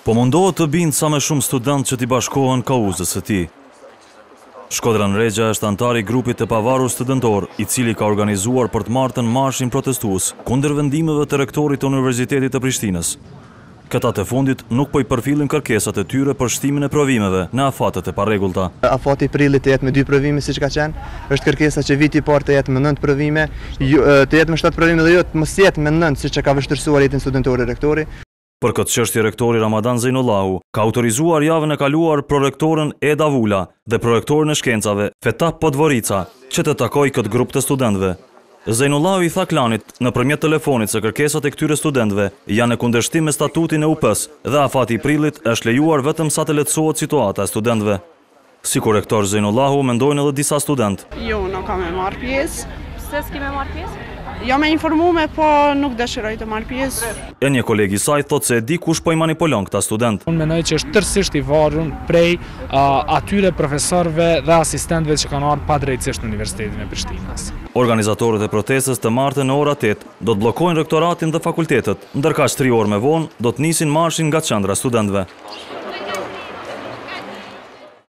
Po mundohet të bindë sa me shumë student që t'i bashkohen kauzës së tij. Shkodran Regja është antar i grupit të pavarur studentor, i cili ka organizuar për të martën marshin protestues kundër vendimeve të rektorit të Universitetit të Prishtinës. Këta të fundit nuk po i përfillin kërkesat e tyre për shtimin e provimeve në afatet e parregullta. Afati i prillit të jetë me 2 provime siç ka qenë, është kërkesa që viti i parë të jetë me 9 provime, të jetë me 7 provime dhe jo të mos jetë me 9 siç e ka vështirësuar jetën studentore rektori. Për këtë çështje rektori Ramadan Zeinullahu ka autorizuar javën e kaluar prorektorën Eda Vula dhe prorektorin e shkencave Fetah Podvorica që të takojë këtë grup të studentëve. Zeinullahu i tha Klanit nëpërmjet telefonit se kërkesat e këtyre studentëve janë në kundërshtim me statutin e UP-s dhe afati i prillit është lejuar vetëm sa të lehtësohet situata e studentëve. Si rektor Zeinullahu mendojnë edhe disa studentë. Jo, nuk kam e marrë pjesë. Pse s'ke me marrë pjesë? Jam e informuar, po nuk dëshiroj të marr pjesë. E një kolegi i saj thotë se e di kush po i manipulon këta studentë. Unë mendoj që është tërësisht i varur prej atyre profesorëve dhe asistentëve që kanë ardhur padrejtësisht në Universitetin e Prishtinës. Organizatorët e protestës të martën në ora 8 do të bllokojnë rektoratin dhe fakultetet, ndërkaq 3 orë më vonë do të nisin marshin nga qendra studentëve.